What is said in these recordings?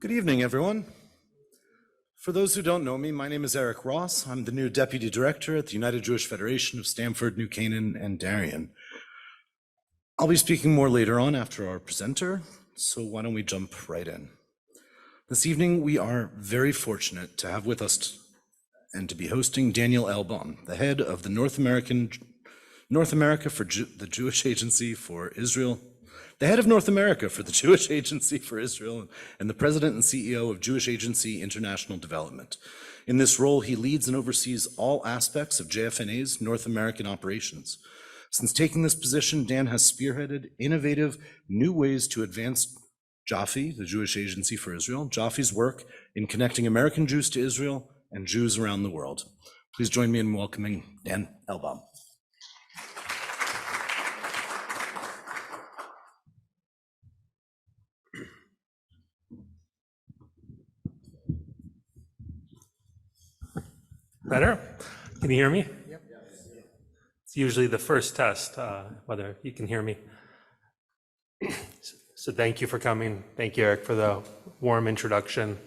Good evening, everyone. For those who don't know me, my name is Eric Ross. I'm the new Deputy Director at the United Jewish Federation of Stamford, New Canaan, and Darien. I'll be speaking more later on after our presenter, so why don't we jump right in. This evening, we are very fortunate to have with us and to be hosting Daniel Elbaum, the head of the North America for the Jewish Agency for Israel, the head of North America for the Jewish Agency for Israel, and the president and CEO of Jewish Agency International Development. In this role, he leads and oversees all aspects of JFNA's North American operations. Since taking this position, Dan has spearheaded innovative new ways to advance JAFI, the Jewish Agency for Israel, JAFI's work in connecting American Jews to Israel and Jews around the world. Please join me in welcoming Dan Elbaum. Better? Can you hear me? Yep. It's usually the first test, whether you can hear me. So thank you for coming. Thank you, Eric, for the warm introduction.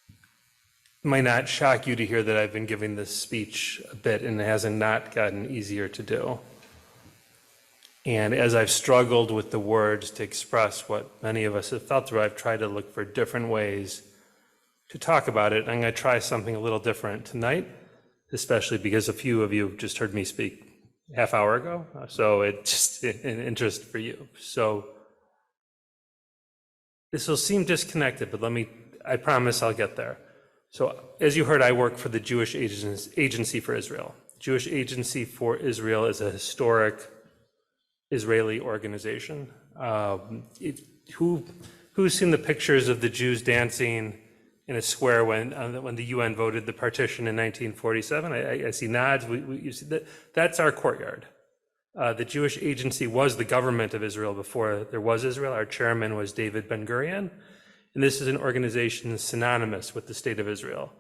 It might not shock you to hear that I've been giving this speech a bit, and it hasn't not gotten easier to do. And as I've struggled with the words to express what many of us have felt through, I've tried to look for different ways to talk about it. I'm going to try something a little different tonight, especially because a few of you just heard me speak a half hour ago. So it's just an interest for you. So this will seem disconnected, but I promise I'll get there. So as you heard, I work for the Jewish Agency for Israel. Jewish Agency for Israel is a historic Israeli organization. Who's seen the pictures of the Jews dancing in a square when the UN voted the partition in 1947? I see nods. You see that's our courtyard. The Jewish Agency was the government of Israel before there was Israel. Our chairman was David Ben-Gurion. And this is an organization synonymous with the state of Israel.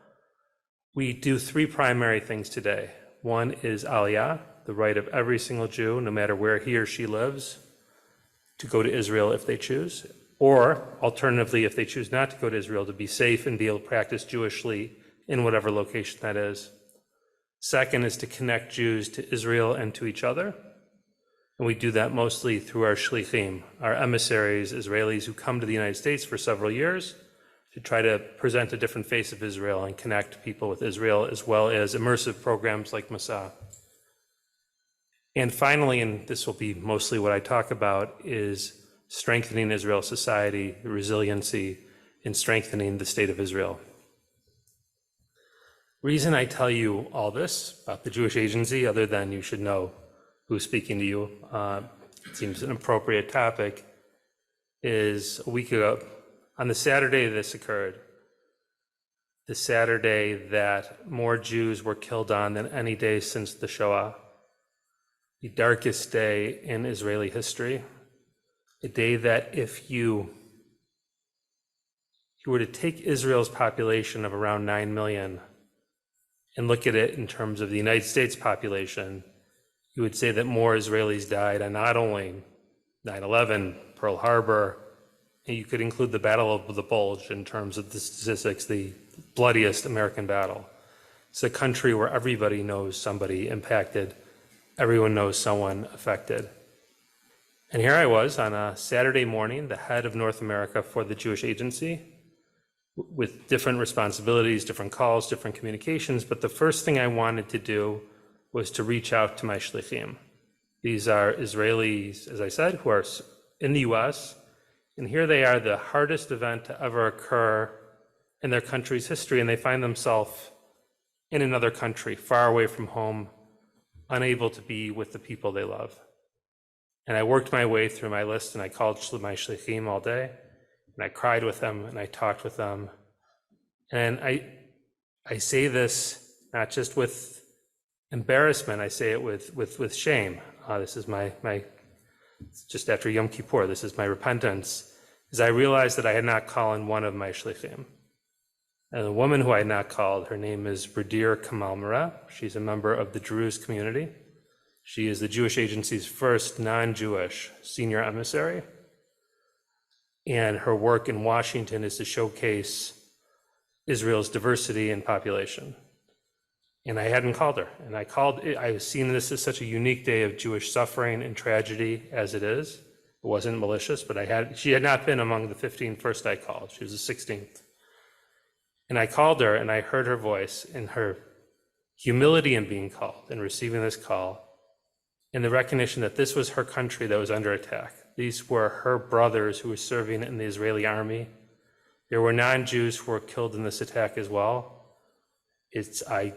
We do three primary things today. One is Aliyah, the right of every single Jew, no matter where he or she lives, to go to Israel if they choose, or alternatively, if they choose not to go to Israel, to be safe and be able to practice Jewishly in whatever location that is. Second is to connect Jews to Israel and to each other. And we do that mostly through our shlichim, our emissaries, Israelis who come to the United States for several years to try to present a different face of Israel and connect people with Israel, as well as immersive programs like Masa. And finally, and this will be mostly what I talk about, is strengthening Israel's society, resiliency, and strengthening the state of Israel. Reason I tell you all this about the Jewish Agency, other than you should know who's speaking to you, it seems an appropriate topic, is a week ago, on the Saturday this occurred, the Saturday that more Jews were killed on than any day since the Shoah, the darkest day in Israeli history, a day that if you were to take Israel's population of around 9 million and look at it in terms of the United States population, you would say that more Israelis died on not only 9/11, Pearl Harbor, and you could include the Battle of the Bulge in terms of the statistics, the bloodiest American battle. It's a country where everybody knows somebody impacted, everyone knows someone affected. And here I was on a Saturday morning, the head of North America for the Jewish Agency, with different responsibilities, different calls, different communications. But the first thing I wanted to do was to reach out to my shlichim. These are Israelis, as I said, who are in the US, and here they are, the hardest event to ever occur in their country's history, and they find themselves in another country, far away from home, unable to be with the people they love. And I worked my way through my list, and I called my shlichim all day, and I cried with them, and I talked with them. And I say this not just with embarrassment, I say it with shame. This is my just after Yom Kippur, this is my repentance, is I realized that I had not called one of my shlichim. And the woman who I had not called, her name is Bradir Kamal Mara. She's a member of the Druze community. She is the Jewish Agency's first non-Jewish senior emissary. And her work in Washington is to showcase Israel's diversity in population. And I hadn't called her. And I was seeing this as such a unique day of Jewish suffering and tragedy as it is. It wasn't malicious, but she had not been among the 15 first I called. She was the 16th. And I called her and I heard her voice and her humility in being called and receiving this call, and the recognition that this was her country that was under attack. These were her brothers who were serving in the Israeli army. There were non-Jews who were killed in this attack as well. I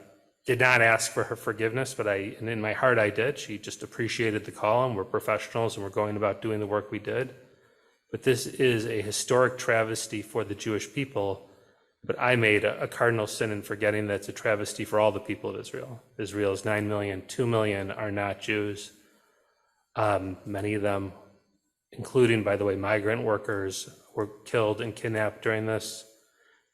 did not ask for her forgiveness, but and in my heart I did. She just appreciated the call, and we're professionals and we're going about doing the work we did. But this is a historic travesty for the Jewish people. But I made a cardinal sin in forgetting that it's a travesty for all the people of Israel. Israel is 9 million, 2 million are not Jews. Many of them, including, by the way, migrant workers, were killed and kidnapped during this.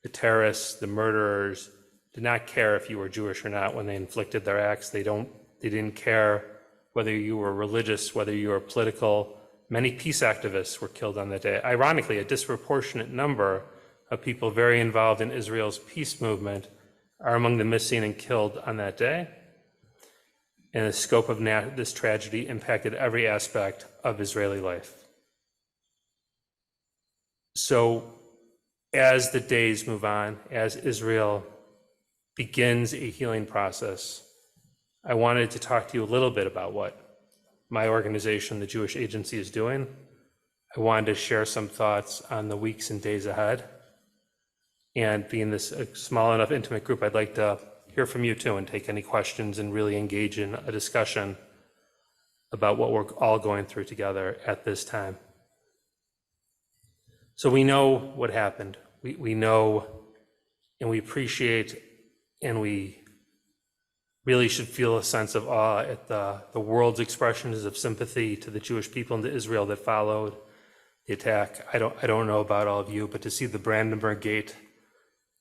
The terrorists, the murderers, did not care if you were Jewish or not when they inflicted their acts. They didn't care whether you were religious, whether you were political. Many peace activists were killed on that day. Ironically, a disproportionate number of people very involved in Israel's peace movement are among the missing and killed on that day. And the scope of this tragedy impacted every aspect of Israeli life. So as the days move on, as Israel begins a healing process, I wanted to talk to you a little bit about what my organization, the Jewish Agency, is doing. I wanted to share some thoughts on the weeks and days ahead. And being this a small enough, intimate group, I'd like to hear from you too and take any questions and really engage in a discussion about what we're all going through together at this time. So we know what happened. We know and we appreciate, and we really should feel a sense of awe at the world's expressions of sympathy to the Jewish people and to Israel that followed the attack. I don't know about all of you, but to see the Brandenburg Gate,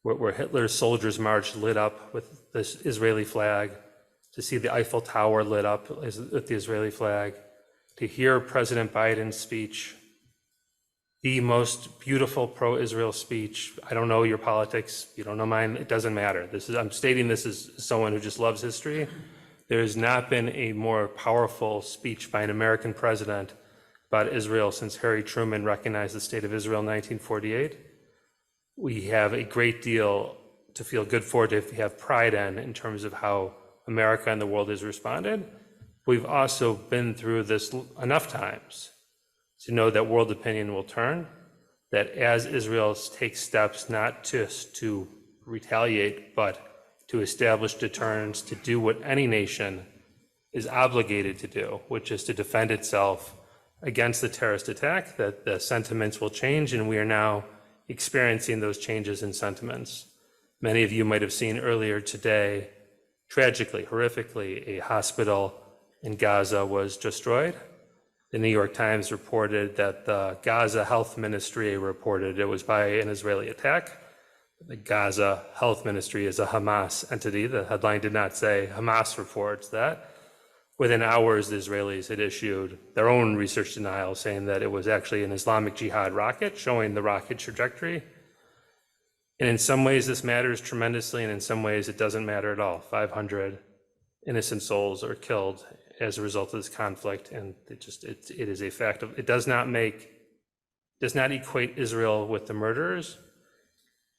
where Hitler's soldiers marched, lit up with this Israeli flag, to see the Eiffel Tower lit up with the Israeli flag, to hear President Biden's speech, the most beautiful pro-Israel speech. I don't know your politics, you don't know mine, it doesn't matter. I'm stating this as someone who just loves history. There has not been a more powerful speech by an American president about Israel since Harry Truman recognized the state of Israel in 1948. We have a great deal to feel good for, to have pride in terms of how America and the world has responded. We've also been through this enough times to know that world opinion will turn, that as Israel takes steps not just to retaliate, but to establish deterrence, to do what any nation is obligated to do, which is to defend itself against the terrorist attack, that the sentiments will change, and we are now experiencing those changes in sentiments. Many of you might have seen earlier today, tragically, horrifically, a hospital in Gaza was destroyed. The New York Times reported that the Gaza Health Ministry reported it was by an Israeli attack. The Gaza Health Ministry is a Hamas entity. The headline did not say Hamas reports that. Within hours, the Israelis had issued their own research denial, saying that it was actually an Islamic Jihad rocket, showing the rocket trajectory. And in some ways, this matters tremendously, and in some ways, it doesn't matter at all. 500 innocent souls are killed as a result of this conflict, and it is a fact of, it does not equate Israel with the murderers.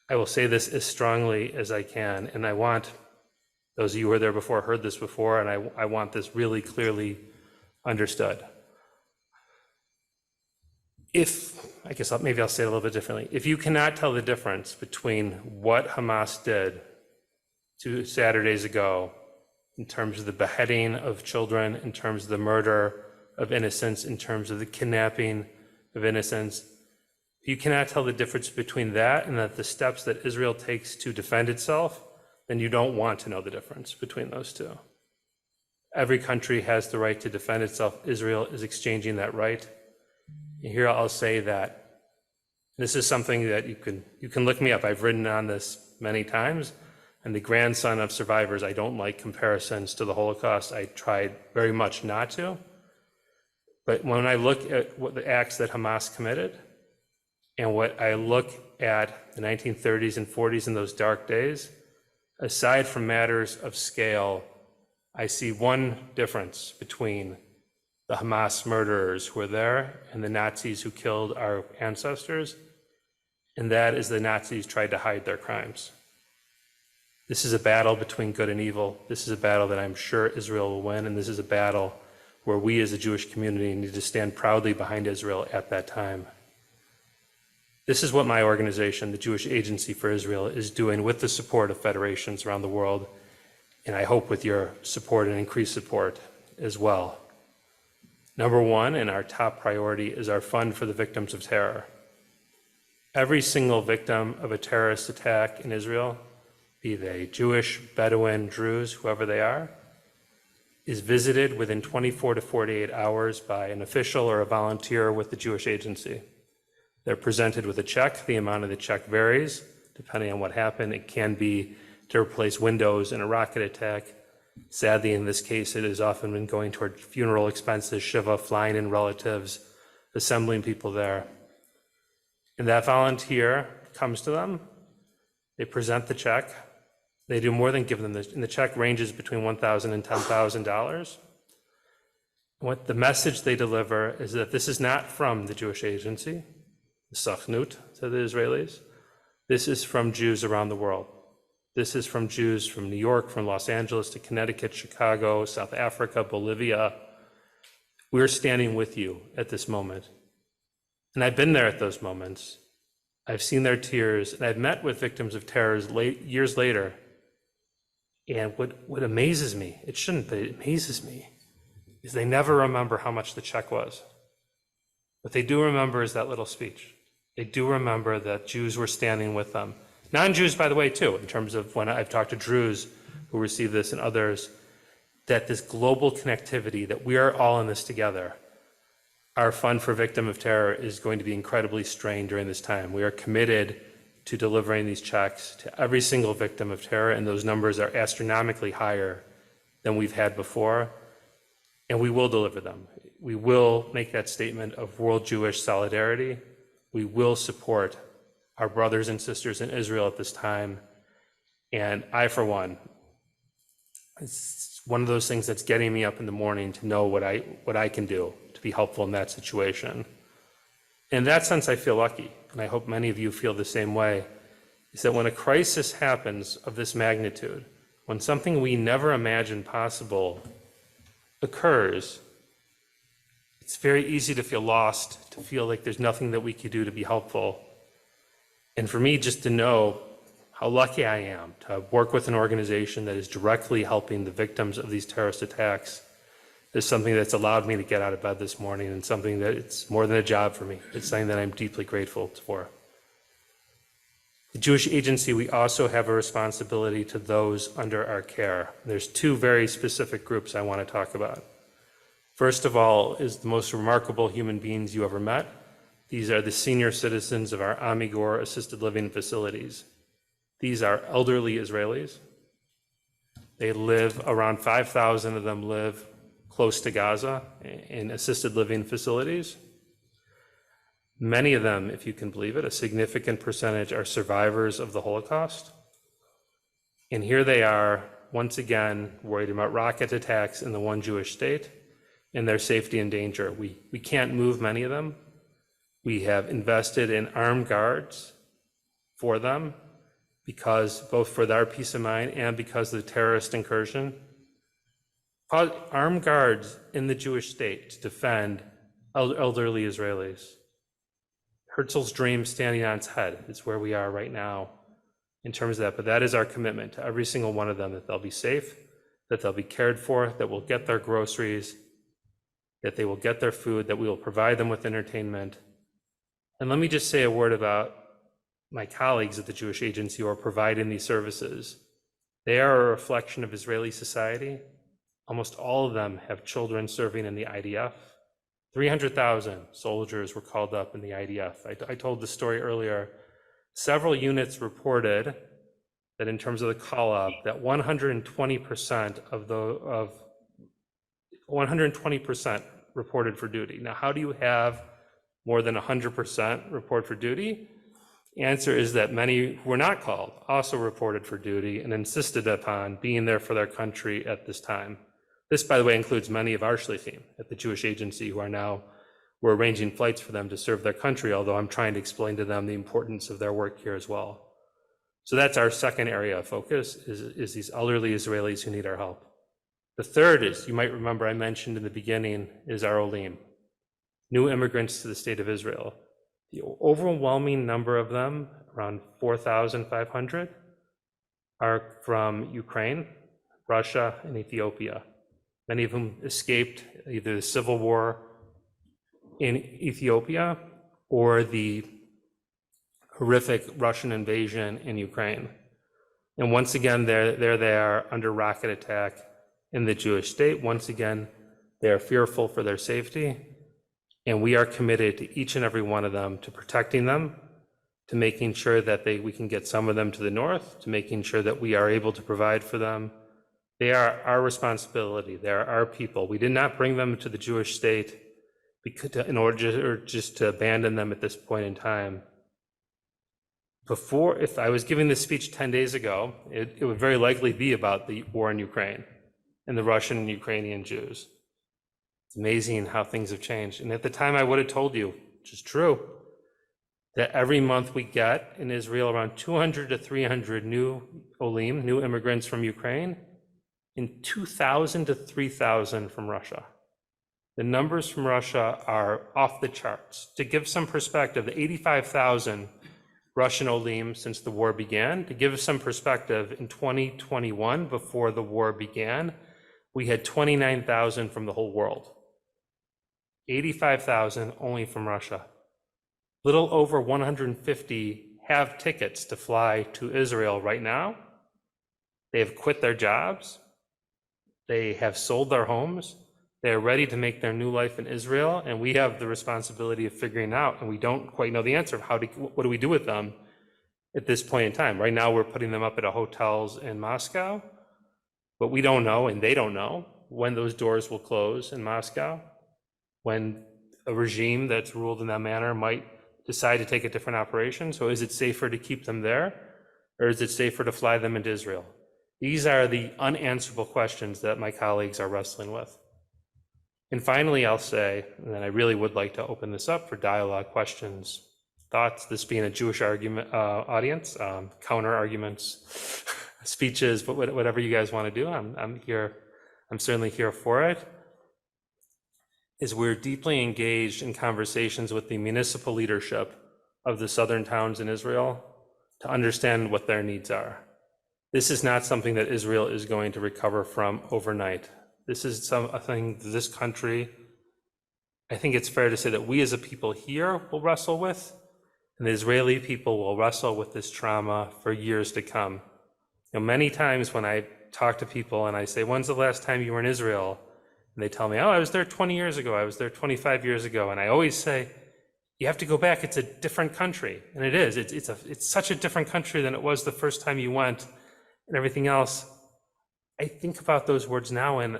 I will say this as strongly as I can, and I want those of you who were there before, heard this before, and I want this really clearly understood. Maybe I'll say it a little bit differently. If you cannot tell the difference between what Hamas did 2 Saturdays ago in terms of the beheading of children, in terms of the murder of innocents, in terms of the kidnapping of innocents, if you cannot tell the difference between that and that the steps that Israel takes to defend itself, then you don't want to know the difference between those two. Every country has the right to defend itself. Israel is exchanging that right. And here I'll say that this is something that you can look me up. I've written on this many times. I'm the grandson of survivors. I don't like comparisons to the Holocaust. I tried very much not to. But when I look at what the acts that Hamas committed, And what I look at the 1930s and 40s in those dark days, aside from matters of scale, I see one difference between the Hamas murderers who were there and the Nazis who killed our ancestors, and that is the Nazis tried to hide their crimes. This is a battle between good and evil. This is a battle that I'm sure Israel will win, and this is a battle where we as a Jewish community need to stand proudly behind Israel at that time. This is what my organization, the Jewish Agency for Israel, is doing with the support of federations around the world, and I hope with your support and increased support as well. Number one, and our top priority, is our fund for the victims of terror. Every single victim of a terrorist attack in Israel, be they Jewish, Bedouin, Druze, whoever they are, is visited within 24 to 48 hours by an official or a volunteer with the Jewish Agency. They're presented with a check. The amount of the check varies depending on what happened. It can be to replace windows in a rocket attack. Sadly, in this case, it has often been going toward funeral expenses, Shiva, flying in relatives, assembling people there. And that volunteer comes to them. They present the check. They do more than give them and the check ranges between $1,000 and $10,000. What the message they deliver is that this is not from the Jewish Agency, the Sachnut, to the Israelis. This is from Jews around the world. This is from Jews from New York, from Los Angeles to Connecticut, Chicago, South Africa, Bolivia. We're standing with you at this moment. And I've been there at those moments. I've seen their tears, and I've met with victims of terror years later. And what amazes me, it shouldn't, but it amazes me, is they never remember how much the check was. What they do remember is that little speech. They do remember that Jews were standing with them. Non-Jews, by the way, too, in terms of when I've talked to Druze who receive this and others, that this global connectivity, that we are all in this together. Our fund for victim of terror is going to be incredibly strained during this time. We are committed to delivering these checks to every single victim of terror, and those numbers are astronomically higher than we've had before, and we will deliver them. We will make that statement of world Jewish solidarity. We will support our brothers and sisters in Israel at this time, and I, for one, it's one of those things that's getting me up in the morning to know what I can do to be helpful in that situation. In that sense, I feel lucky, and I hope many of you feel the same way, is that when a crisis happens of this magnitude, when something we never imagined possible occurs, it's very easy to feel lost, to feel like there's nothing that we could do to be helpful. And for me, just to know how lucky I am to work with an organization that is directly helping the victims of these terrorist attacks is something that's allowed me to get out of bed this morning, and something that it's more than a job for me. It's something that I'm deeply grateful for. The Jewish Agency, we also have a responsibility to those under our care. There's two very specific groups I want to talk about. First of all is the most remarkable human beings you ever met. These are the senior citizens of our Amigor assisted living facilities. These are elderly Israelis. They live, around 5,000 of them live close to Gaza in assisted living facilities. Many of them, if you can believe it, a significant percentage are survivors of the Holocaust. And here they are, once again, worried about rocket attacks in the one Jewish state and their safety and danger. We can't move many of them. We have invested in armed guards for them, because both for their peace of mind and because of the terrorist incursion. Armed guards in the Jewish state to defend elderly Israelis. Herzl's dream standing on its head is where we are right now in terms of that, but that is our commitment to every single one of them, that they'll be safe, that they'll be cared for, that we'll get their groceries, that they will get their food, that we will provide them with entertainment. And let me just say a word about my colleagues at the Jewish Agency who are providing these services. They are a reflection of Israeli society. Almost all of them have children serving in the IDF. 300,000 soldiers were called up in the IDF. I told the story earlier. Several units reported that in terms of the call up, that 120% reported for duty. Now, how do you have more than 100% report for duty? The answer is that many who were not called also reported for duty and insisted upon being there for their country at this time. This, by the way, includes many of our shlichim at the Jewish Agency who are now, we're arranging flights for them to serve their country, although I'm trying to explain to them the importance of their work here as well. So that's our second area of focus, is these elderly Israelis who need our help. The third is, you might remember I mentioned in the beginning, is our olim, new immigrants to the state of Israel. The overwhelming number of them, around 4,500, are from Ukraine, Russia, and Ethiopia. Many of whom escaped either the civil war in Ethiopia or the horrific Russian invasion in Ukraine. And once again, there they are under rocket attack in the Jewish state. Once again, they are fearful for their safety. And we are committed to each and every one of them, to protecting them, to making sure that we can get some of them to the north, to making sure that we are able to provide for them. They are our responsibility. They are our people. We did not bring them to the Jewish state in order just to abandon them at this point in time. If I was giving this speech 10 days ago, it would very likely be about the war in Ukraine and the Russian and Ukrainian Jews. It's amazing how things have changed. And at the time I would have told you, which is true, that every month we get in Israel around 200 to 300 new olim, new immigrants from Ukraine, and 2,000 to 3,000 from Russia. The numbers from Russia are off the charts. To give some perspective, the 85,000 Russian olim since the war began, to give some perspective, in 2021, before the war began, we had 29,000 from the whole world. 85,000 only from Russia. Little over 150 have tickets to fly to Israel right now. They have quit their jobs. They have sold their homes. They are ready to make their new life in Israel, and we have the responsibility of figuring out, and we don't quite know the answer of what do we do with them at this point in time. Right now, we're putting them up at hotels in Moscow, but we don't know, and they don't know, when those doors will close in Moscow, when a regime that's ruled in that manner might decide to take a different operation. So is it safer to keep them there, or is it safer to fly them into Israel? These are the unanswerable questions that my colleagues are wrestling with. And finally, I'll say, and then I really would like to open this up for dialogue, questions, thoughts, this being a Jewish audience, counter arguments, speeches, but whatever you guys want to do, I'm here. I'm certainly here for it. Is we're deeply engaged in conversations with the municipal leadership of the southern towns in Israel to understand what their needs are. This is not something that Israel is going to recover from overnight. This is something this country, I think it's fair to say that we as a people here will wrestle with, and the Israeli people will wrestle with this trauma for years to come. You know, many times when I talk to people and I say, when's the last time you were in Israel? And they tell me, oh, I was there 20 years ago. I was there 25 years ago. And I always say, you have to go back. It's a different country. And it is. It's such a different country than it was the first time you went and everything else. I think about those words now, and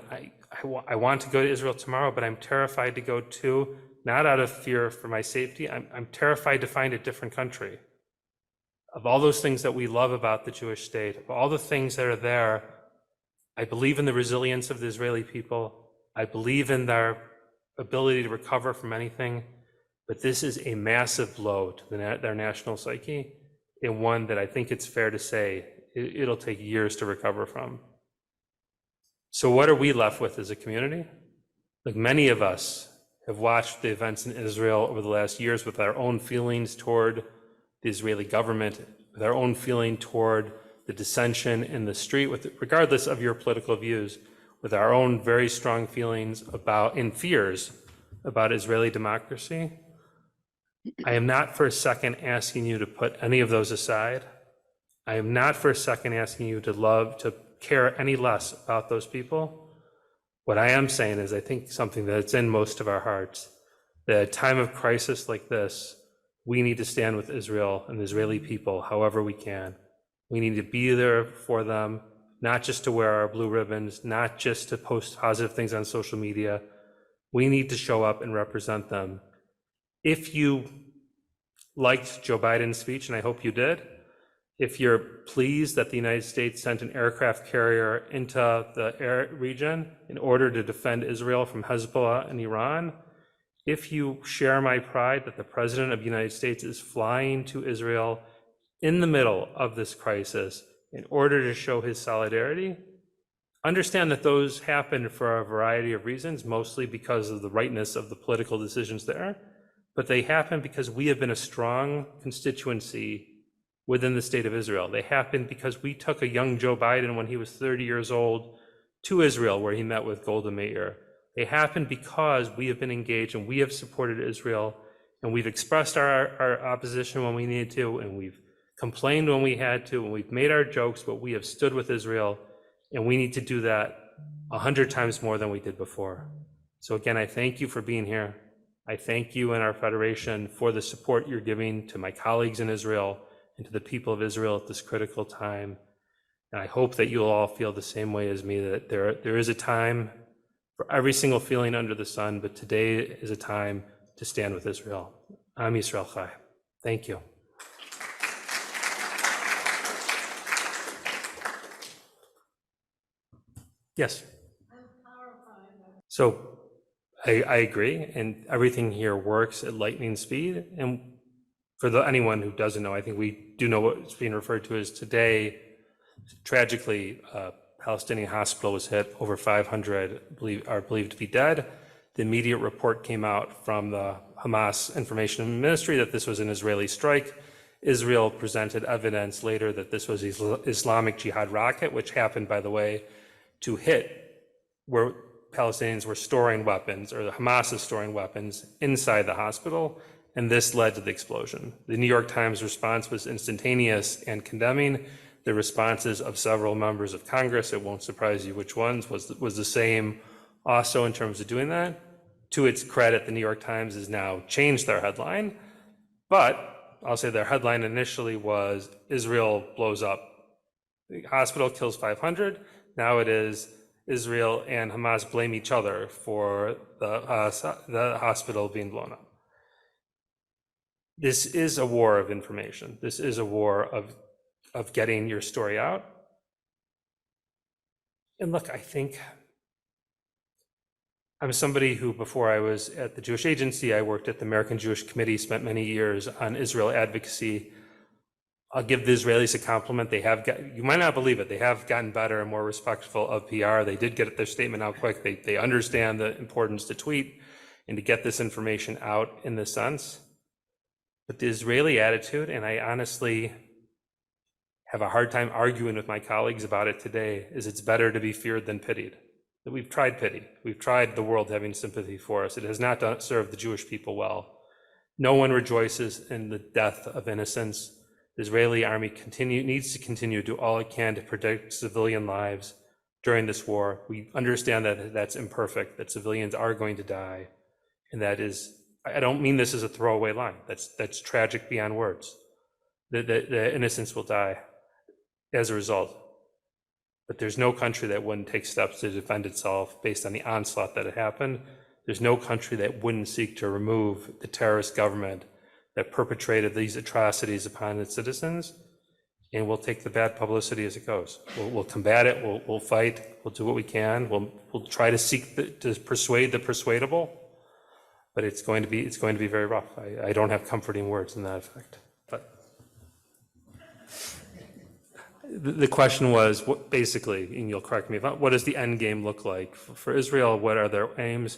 I want to go to Israel tomorrow, but I'm terrified to go too, not out of fear for my safety. I'm terrified to find a different country. Of all those things that we love about the Jewish state, of all the things that are there, I believe in the resilience of the Israeli people. I believe in their ability to recover from anything, but this is a massive blow to their national psyche, and one that I think it's fair to say it'll take years to recover from. So what are we left with as a community? Like many of us have watched the events in Israel over the last years with our own feelings toward the Israeli government, with our own feeling toward the dissension in the street, regardless of your political views, with our own very strong feelings about and fears about Israeli democracy. I am not for a second asking you to put any of those aside. I am not for a second asking you to care any less about those people. What I am saying is I think something that's in most of our hearts, that at a time of crisis like this, we need to stand with Israel and the Israeli people however we can. We need to be there for them, not just to wear our blue ribbons, not just to post positive things on social media. We need to show up and represent them If you liked Joe Biden's speech, and I hope you did, if you're pleased that the United States sent an aircraft carrier into the air region in order to defend Israel from Hezbollah and Iran, if you share my pride that the President of the United States is flying to Israel in the middle of this crisis in order to show his solidarity, understand that those happen for a variety of reasons, mostly because of the rightness of the political decisions there, but they happen because we have been a strong constituency within the state of Israel. They happened because we took a young Joe Biden when he was 30 years old to Israel, where he met with Golda Meir. They happened because we have been engaged and we have supported Israel, and we've expressed our opposition when we needed to, and we've complained when we had to, and we've made our jokes, but we have stood with Israel, and we need to do that 100 times more than we did before. So again, I thank you for being here. I thank you and our federation for the support you're giving to my colleagues in Israel and to the people of Israel at this critical time. And I hope that you'll all feel the same way as me, that there is a time for every single feeling under the sun, but today is a time to stand with Israel. Am Yisrael Chai. Thank you. Yes. So I agree, and everything here works at lightning speed. And for anyone who doesn't know, I think we do know what's being referred to as today. Tragically, a Palestinian hospital was hit. Over 500 are believed to be dead. The immediate report came out from the Hamas Information Ministry that this was an Israeli strike. Israel presented evidence later that this was Islamic Jihad rocket, which happened, by the way, to hit where Palestinians were storing weapons, or Hamas is storing weapons inside the hospital, and this led to the explosion. The New York Times response was instantaneous and condemning. The responses of several members of Congress, it won't surprise you which ones, was the same also in terms of doing that. To its credit, the New York Times has now changed their headline, but I'll say their headline initially was Israel blows up. The hospital kills 500. Now it is Israel and Hamas blame each other for the hospital being blown up. This is a war of information. This is a war of getting your story out. And look, I think I'm somebody who, before I was at the Jewish Agency, I worked at the American Jewish Committee, spent many years on Israel advocacy. I'll give the Israelis a compliment. They have you might not believe it, they have gotten better and more respectful of PR. They did get their statement out quick. They understand the importance to tweet and to get this information out in this sense. But the Israeli attitude, and I honestly have a hard time arguing with my colleagues about it today, is it's better to be feared than pitied. That we've tried pity. We've tried the world having sympathy for us. It has not served the Jewish people well. No one rejoices in the death of innocents. The Israeli army needs to continue to do all it can to protect civilian lives during this war. We understand that that's imperfect, that civilians are going to die, and that is, I don't mean this as a throwaway line. That's tragic beyond words. The innocents will die as a result. But there's no country that wouldn't take steps to defend itself based on the onslaught that had happened. There's no country that wouldn't seek to remove the terrorist government that perpetrated these atrocities upon its citizens, and we'll take the bad publicity as it goes. We'll combat it. We'll fight. We'll do what we can. We'll try to seek to persuade the persuadable, but it's going to be very rough. I don't have comforting words in that effect. But the question was, basically, and you'll correct me, what does the end game look like for Israel? What are their aims?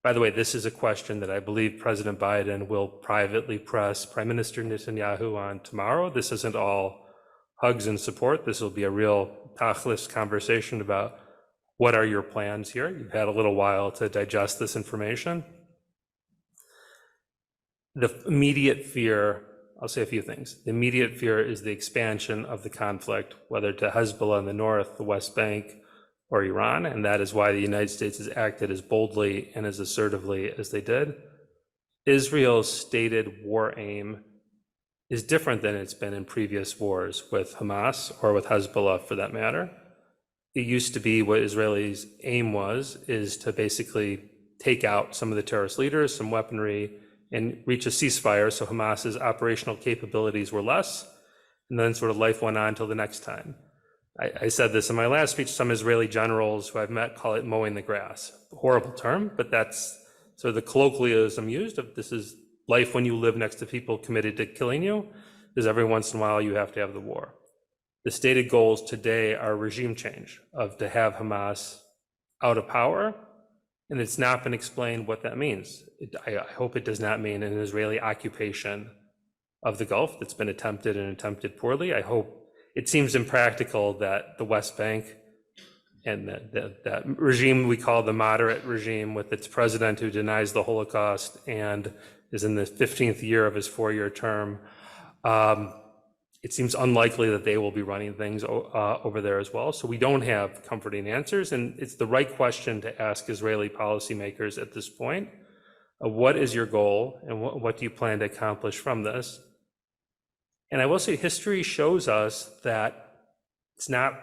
By the way, this is a question that I believe President Biden will privately press Prime Minister Netanyahu on tomorrow. This isn't all hugs and support. This will be a real tachlis conversation about what are your plans here. You've had a little while to digest this information. The immediate fear, I'll say a few things. The immediate fear is the expansion of the conflict, whether to Hezbollah in the north, the West Bank, or Iran, and that is why the United States has acted as boldly and as assertively as they did. Israel's stated war aim is different than it's been in previous wars with Hamas or with Hezbollah, for that matter. It used to be what Israelis' aim is to basically take out some of the terrorist leaders, some weaponry, and reach a ceasefire so Hamas's operational capabilities were less, and then sort of life went on till the next time. I said this in my last speech. Some Israeli generals who I've met call it mowing the grass. Horrible term, but that's sort of the colloquialism used of this is life when you live next to people committed to killing you, is every once in a while you have to have the war. The stated goals today are regime change, of to have Hamas out of power, and it's not been explained what that means. I hope it does not mean an Israeli occupation of the Gulf that's been attempted and attempted poorly. I hope it seems impractical that the West Bank and that regime we call the moderate regime, with its president who denies the Holocaust and is in the 15th year of his 4-year term, it seems unlikely that they will be running things over there as well. So we don't have comforting answers, and it's the right question to ask Israeli policymakers at this point. What is your goal, and what do you plan to accomplish from this? And I will say history shows us that it's not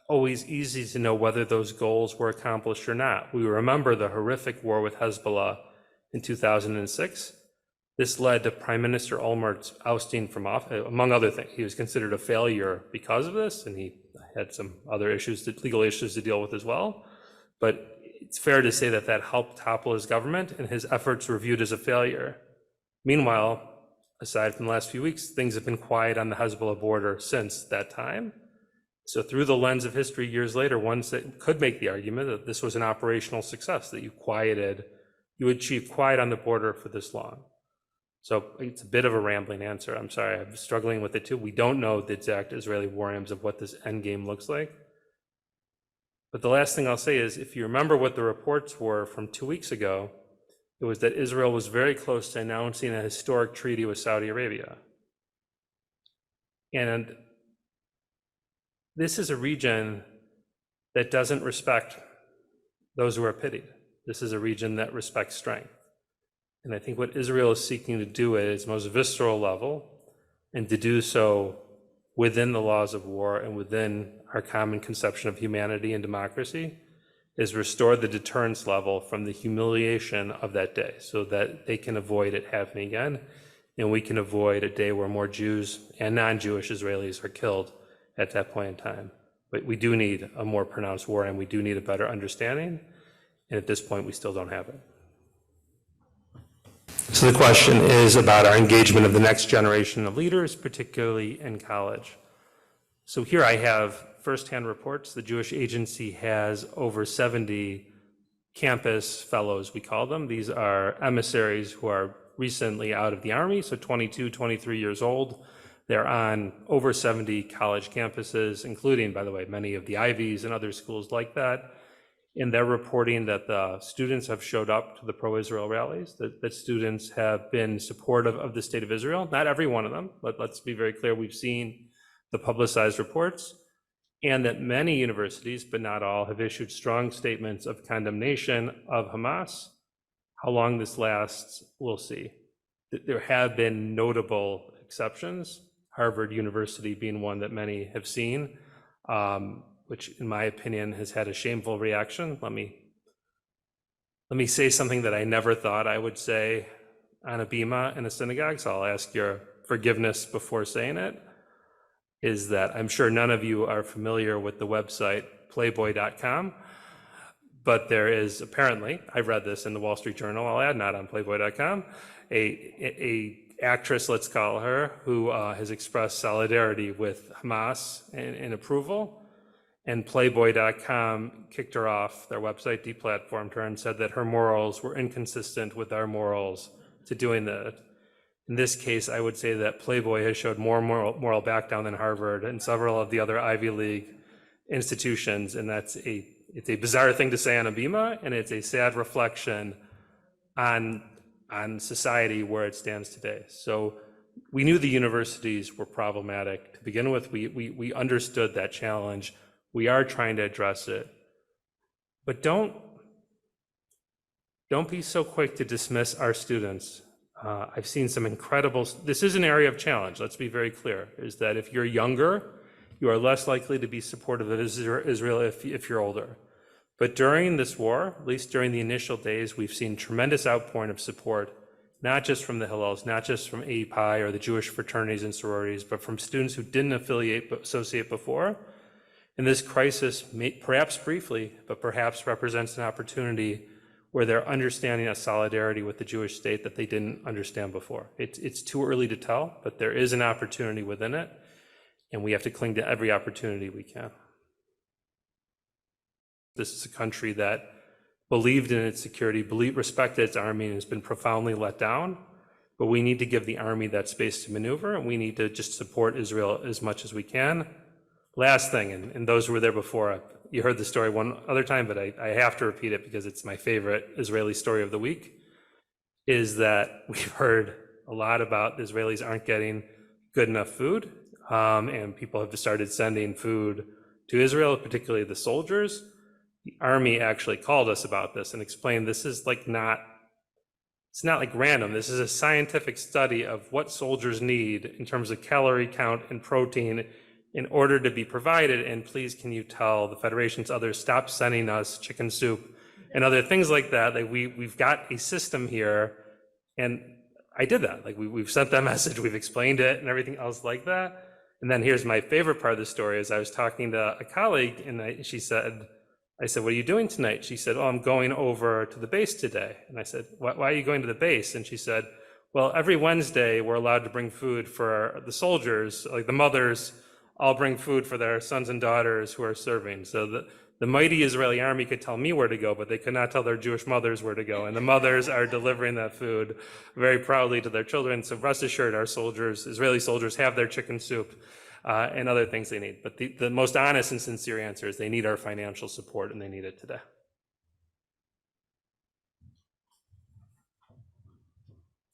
always easy to know whether those goals were accomplished or not. We remember the horrific war with Hezbollah in 2006. This led to Prime Minister Olmert's ousting from office, among other things. He was considered a failure because of this, and he had some other issues, legal issues to deal with as well. But it's fair to say that that helped topple his government, and his efforts were viewed as a failure. Meanwhile, aside from the last few weeks, things have been quiet on the Hezbollah border since that time. So through the lens of history years later, one could make the argument that this was an operational success, that you achieved quiet on the border for this long. So it's a bit of a rambling answer. I'm sorry, I'm struggling with it too. We don't know the exact Israeli war aims of what this end game looks like. But the last thing I'll say is, if you remember what the reports were from 2 weeks ago, it was that Israel was very close to announcing a historic treaty with Saudi Arabia. And this is a region that doesn't respect those who are pitied. This is a region that respects strength. And I think what Israel is seeking to do at its most visceral level, and to do so within the laws of war and within our common conception of humanity and democracy, is restore the deterrence level from the humiliation of that day, so that they can avoid it happening again, and we can avoid a day where more Jews and non-Jewish Israelis are killed at that point in time. But we do need a more pronounced war, and we do need a better understanding, and at this point we still don't have it. So the question is about our engagement of the next generation of leaders, particularly in college. So here I have firsthand reports. The Jewish Agency has over 70 campus fellows, we call them. These are emissaries who are recently out of the Army, so 22, 23 years old. They're on over 70 college campuses, including, by the way, many of the Ivies and other schools like that. And they're reporting that the students have showed up to the pro-Israel rallies, that students have been supportive of the state of Israel. Not every one of them, but let's be very clear, we've seen the publicized reports, and that many universities, but not all, have issued strong statements of condemnation of Hamas. How long this lasts, we'll see. There have been notable exceptions, Harvard University being one that many have seen, which in my opinion has had a shameful reaction. Let me say something that I never thought I would say on a bima in a synagogue, so I'll ask your forgiveness before saying it, is that I'm sure none of you are familiar with the website playboy.com, but there is apparently, I read this in the Wall Street Journal, I'll add, not on playboy.com, a actress, let's call her, who has expressed solidarity with Hamas and approval. And Playboy.com kicked her off their website, deplatformed her, and said that her morals were inconsistent with our morals to doing that. In this case, I would say that Playboy has showed more moral back down than Harvard and several of the other Ivy League institutions, and it's a bizarre thing to say on a bima, and it's a sad reflection on society where it stands today. So we knew the universities were problematic to begin with. We understood that challenge. We are trying to address it, but don't be so quick to dismiss our students. I've seen some incredible, this is an area of challenge, let's be very clear, is that if you're younger, you are less likely to be supportive of Israel if you're older. But during this war, at least during the initial days, we've seen tremendous outpouring of support not just from the Hillels, not just from API or the Jewish fraternities and sororities, but from students who didn't associate before. And this crisis, perhaps briefly, but perhaps represents an opportunity where they're understanding a solidarity with the Jewish state that they didn't understand before. It's too early to tell, but there is an opportunity within it, and we have to cling to every opportunity we can. This is a country that believed in its security, respected its army, and has been profoundly let down. But we need to give the army that space to maneuver, and we need to just support Israel as much as we can. Last thing, and those who were there before, you heard the story one other time, but I have to repeat it because it's my favorite Israeli story of the week, is that we've heard a lot about the Israelis aren't getting good enough food, and people have started sending food to Israel, particularly the soldiers. The army actually called us about this and explained this is it's not like random. This is a scientific study of what soldiers need in terms of calorie count and protein in order to be provided. And please, can you tell the federations, others, stop sending us chicken soup and other things like that. Like we've got a system here, and I did that. Like we've sent that message, we've explained it and everything else like that. And then here's my favorite part of the story is I was talking to a colleague and I said, what are you doing tonight? She said, oh, I'm going over to the base today. And I said, why are you going to the base? And she said, well, every Wednesday we're allowed to bring food for the soldiers, like the mothers all bring food for their sons and daughters who are serving. So the mighty Israeli army could tell me where to go, but they could not tell their Jewish mothers where to go. And the mothers are delivering that food very proudly to their children. So rest assured, our soldiers, Israeli soldiers, have their chicken soup and other things they need. But the most honest and sincere answer is they need our financial support, and they need it today.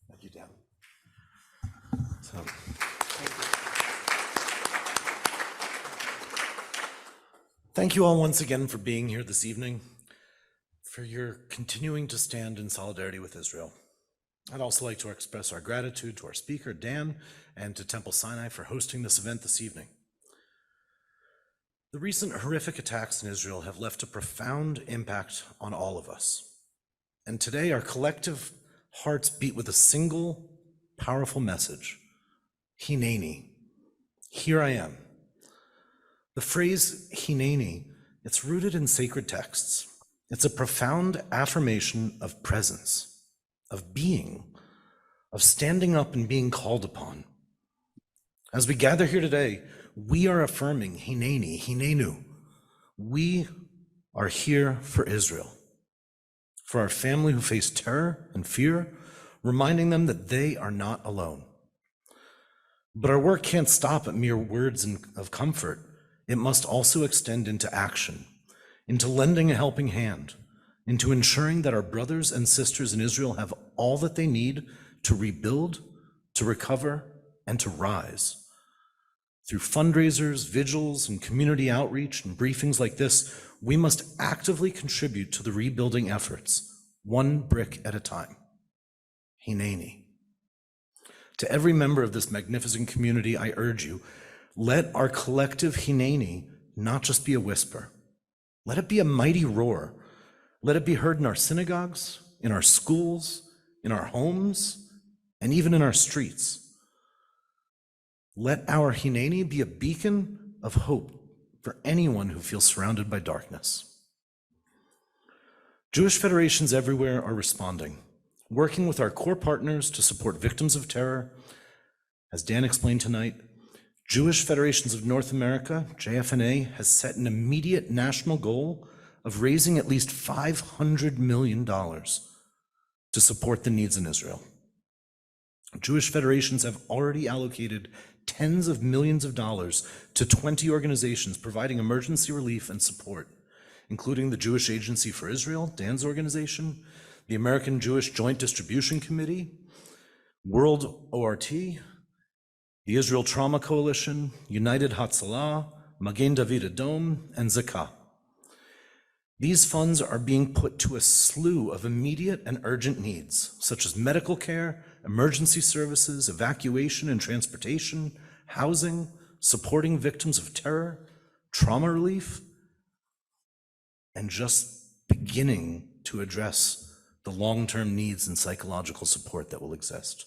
Thank you, Dan. Thank you all once again for being here this evening, for your continuing to stand in solidarity with Israel. I'd also like to express our gratitude to our speaker, Dan, and to Temple Sinai for hosting this event this evening. The recent horrific attacks in Israel have left a profound impact on all of us. And today our collective hearts beat with a single powerful message: Hineni, here I am. The phrase Hineni, it's rooted in sacred texts. It's a profound affirmation of presence, of being, of standing up and being called upon. As we gather here today, we are affirming Hineni, Hinenu. We are here for Israel, for our family who face terror and fear, reminding them that they are not alone. But our work can't stop at mere words of comfort. It must also extend into action, into lending a helping hand, into ensuring that our brothers and sisters in Israel have all that they need to rebuild, to recover, and to rise. Through fundraisers, vigils, and community outreach and briefings like this, we must actively contribute to the rebuilding efforts, one brick at a time. Hineni. To every member of this magnificent community, I urge you, let our collective Hineni not just be a whisper. Let it be a mighty roar. Let it be heard in our synagogues, in our schools, in our homes, and even in our streets. Let our Hineni be a beacon of hope for anyone who feels surrounded by darkness. Jewish federations everywhere are responding, working with our core partners to support victims of terror. As Dan explained tonight, Jewish Federations of North America, JFNA, has set an immediate national goal of raising at least $500 million to support the needs in Israel. Jewish federations have already allocated tens of millions of dollars to 20 organizations providing emergency relief and support, including the Jewish Agency for Israel, Dan's organization, the American Jewish Joint Distribution Committee, World ORT, the Israel Trauma Coalition, United Hatzalah, Magen David Adom, and Zakah. These funds are being put to a slew of immediate and urgent needs, such as medical care, emergency services, evacuation and transportation, housing, supporting victims of terror, trauma relief, and just beginning to address the long-term needs and psychological support that will exist.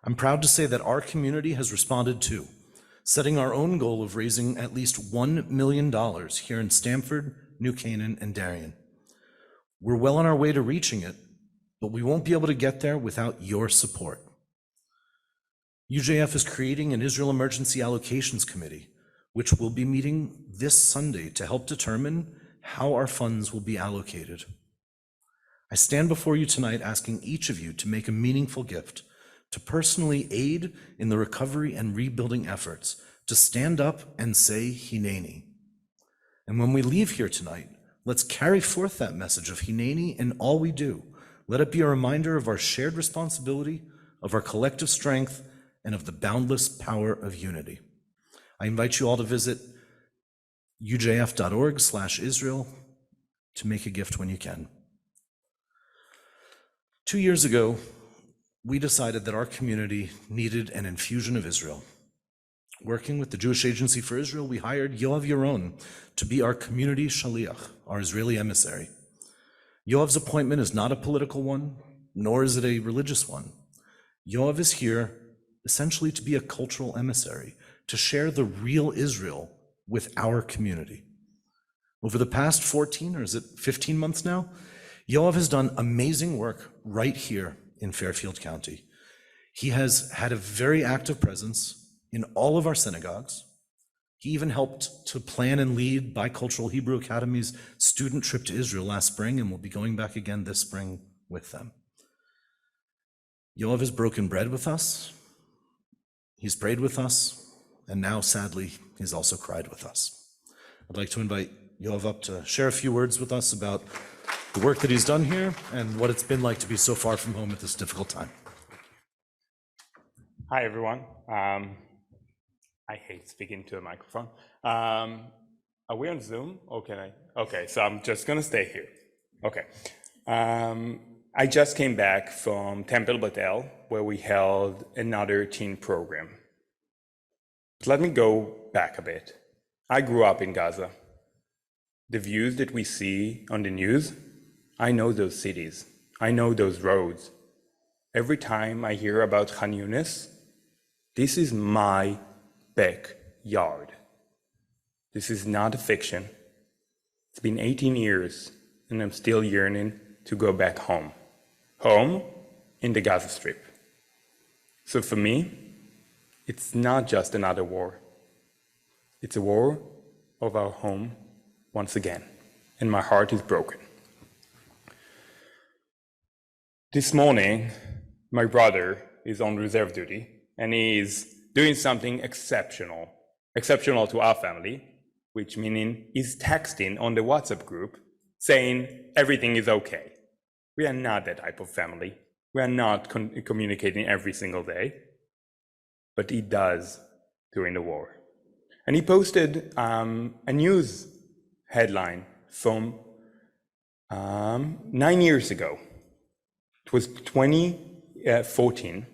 I'm proud to say that our community has responded too, setting our own goal of raising at least $1 million here in Stamford, New Canaan, and Darien. We're well on our way to reaching it, but we won't be able to get there without your support. UJF is creating an Israel Emergency Allocations Committee, which will be meeting this Sunday to help determine how our funds will be allocated. I stand before you tonight asking each of you to make a meaningful gift, to personally aid in the recovery and rebuilding efforts, to stand up and say Hineni. And when we leave here tonight, let's carry forth that message of Hineni in all we do. Let it be a reminder of our shared responsibility, of our collective strength, and of the boundless power of unity. I invite you all to visit ujf.org/Israel to make a gift when you can. 2 years ago, we decided that our community needed an infusion of Israel. Working with the Jewish Agency for Israel, we hired Yoav Yaron to be our community Shaliach, our Israeli emissary. Yoav's appointment is not a political one, nor is it a religious one. Yoav is here essentially to be a cultural emissary, to share the real Israel with our community. Over the past 14, or is it 15 months now, Yoav has done amazing work right here in Fairfield County. He has had a very active presence in all of our synagogues. He even helped to plan and lead Bicultural Hebrew Academy's student trip to Israel last spring, and will be going back again this spring with them. Yoav has broken bread with us, he's prayed with us, and now, sadly, he's also cried with us. I'd like to invite Yoav up to share a few words with us about the work that he's done here and what it's been like to be so far from home at this difficult time. Hi, everyone. I hate speaking to a microphone. Are we on Zoom? Or can I? Okay, so I'm just going to stay here. Okay. I just came back from Temple Batel, where we held another teen program. But let me go back a bit. I grew up in Gaza. The views that we see on the news, I know those cities. I know those roads. Every time I hear about Khan Yunis, this is my backyard. This is not a fiction. It's been 18 years, and I'm still yearning to go back home. Home in the Gaza Strip. So for me, it's not just another war. It's a war of our home once again, and my heart is broken. This morning, my brother is on reserve duty, and he is doing something exceptional to our family, which meaning he's texting on the WhatsApp group saying everything is okay. We are not that type of family. We are not communicating every single day, but he does during the war. And he posted a news headline from 9 years ago. It was 2014.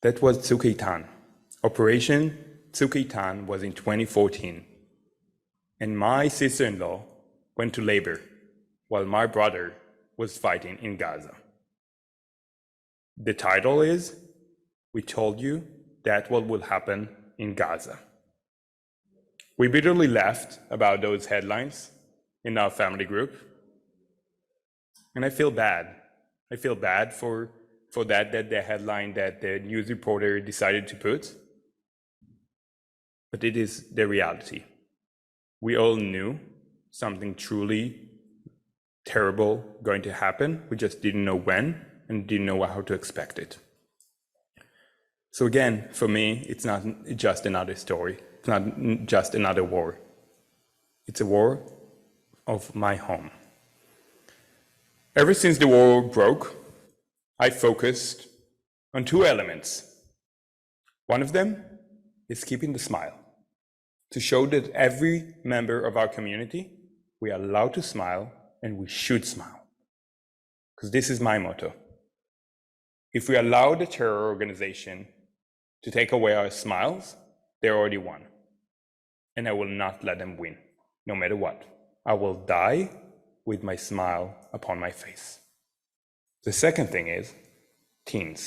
That was Tzuk Eitan. Operation Tzuk Eitan was in 2014. And my sister-in-law went to labor while my brother was fighting in Gaza. The title is, "We told you that what will happen in Gaza." We bitterly laughed about those headlines in our family group. And I feel bad. I feel bad for that the headline that the news reporter decided to put. But it is the reality. We all knew something truly terrible going to happen. We just didn't know when and didn't know how to expect it. So again, for me, it's not just another story. It's not just another war. It's a war of my home. Ever since the war broke, I focused on two elements. One of them is keeping the smile, to show that every member of our community, we are allowed to smile and we should smile. Because this is my motto. If we allow the terror organization to take away our smiles, they already won. And I will not let them win, no matter what. I will die with my smile upon my face. The second thing is teens.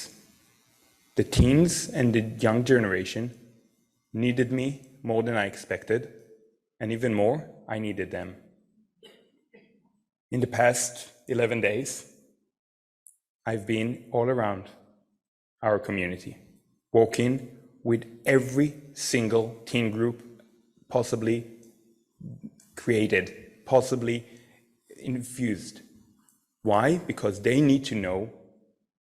The teens and the young generation needed me more than I expected, and even more, I needed them. In the past 11 days, I've been all around our community, working with every single teen group possibly created, possibly infused. Why? Because they need to know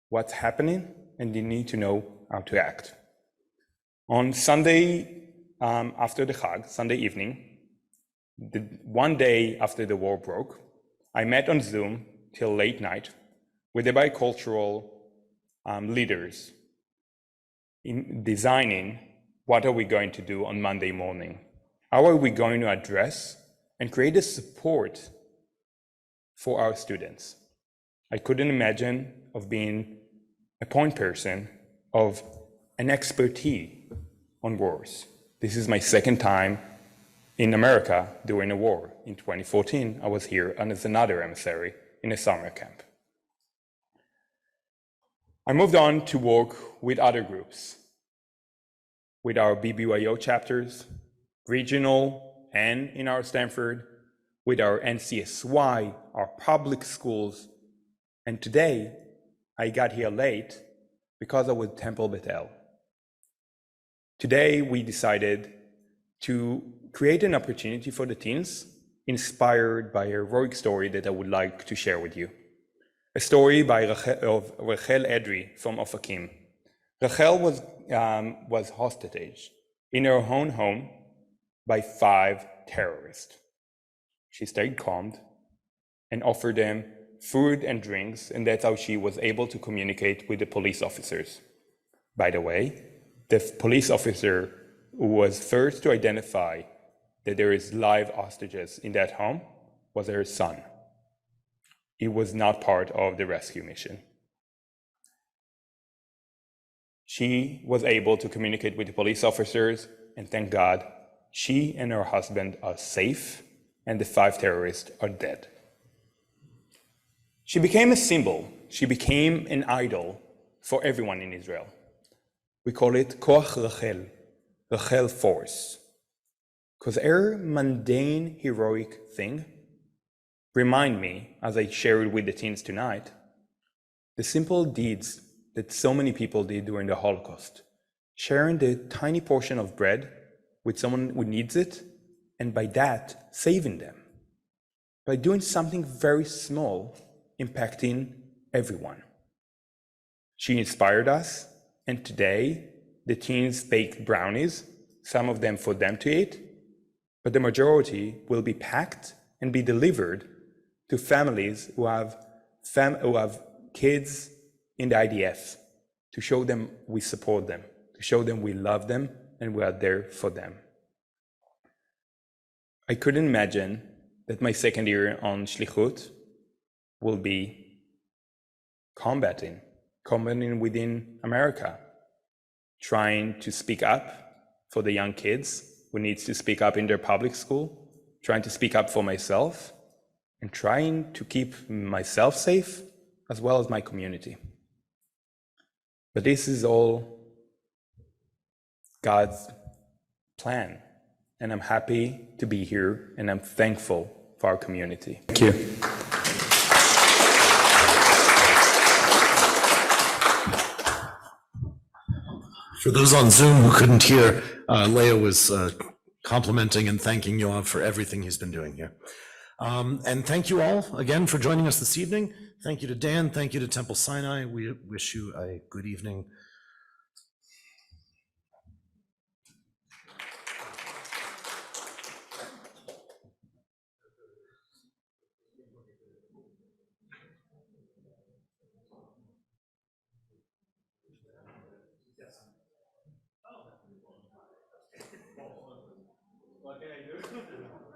what's happening and they need to know how to act. On Sunday, after the Chag, Sunday evening, one day after the war broke, I met on Zoom till late night with the bicultural leaders in designing what are we going to do on Monday morning. How are we going to address and create a support for our students? I couldn't imagine of being a point person of an expertise on wars. This is my second time in America during a war. In 2014, I was here as another emissary in a summer camp. I moved on to work with other groups, with our BBYO chapters, regional and in our Stamford, with our NCSY, our public schools, and today I got here late because I was Temple Bethel. Today we decided to create an opportunity for the teens inspired by a heroic story that I would like to share with you. A story by Rachel Edry from Ofakim. Rachel was hostage in her own home by 5 terrorists. She stayed calm and offered them food and drinks, and that's how she was able to communicate with the police officers. By the way, the police officer who was first to identify that there is live hostages in that home was her son. He was not part of the rescue mission. She was able to communicate with the police officers, and thank God, she and her husband are safe, and the 5 terrorists are dead. She became a symbol. She became an idol for everyone in Israel. We call it Koach Rachel, Rachel Force, because her mundane, heroic thing remind me, as I shared with the teens tonight, the simple deeds that so many people did during the Holocaust, sharing the tiny portion of bread with someone who needs it, and by that, saving them. By doing something very small, impacting everyone. She inspired us, and today, the teens baked brownies, some of them for them to eat, but the majority will be packed and be delivered to families who have kids in the IDF, to show them we support them, to show them we love them and we are there for them. I couldn't imagine that my second year on Shlichut will be combating within America, trying to speak up for the young kids who needs to speak up in their public school, trying to speak up for myself, and trying to keep myself safe as well as my community. But this is all God's plan, and I'm happy to be here, and I'm thankful for our community. Thank you. For those on Zoom who couldn't hear, Leah was complimenting and thanking Yoav for everything he's been doing here. And thank you all again for joining us this evening. Thank you to Dan. Thank you to Temple Sinai. We wish you a good evening. What can I do?